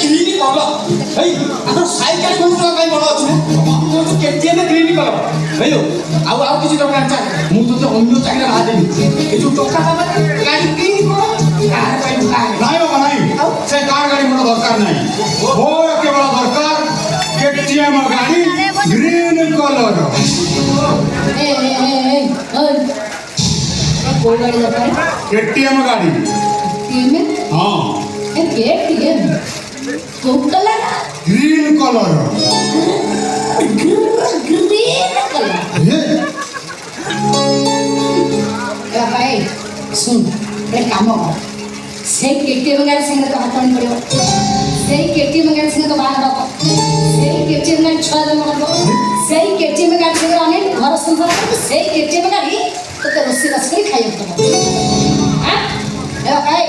clinic कल भाई आम साइकेल खंड कहीं बड़ अच्छे केटीएम क्लिनिक कल भाई आउ किसी दरकार चाहिए मुझे अन्य चाहिए बाहर ये जो टका गाड़ी क्लिनिक नहीं बाबा नहीं से कार गाड़ी मोर दरकार नहीं मोर केवल दरकार केटीएम गाड़ी ग्रीन कलर कोई गाड़ी दरकार केटीएम गाड़ी केटीएम हाँ केटीएम को colour green colour green colour भाई सुन एक काम कर से केटीएम गाड़ी संगे तो हाथ पानी पड़ो से केटीएम गाड़ी संगे तो बाहर रखो से केटीएम गाड़ी छुआ जमा रखो से केटीएम गाड़ी संगे आने घर संसार कर से केटीएम गाड़ी तो रोसी रस कर खाई तो हां ए भाई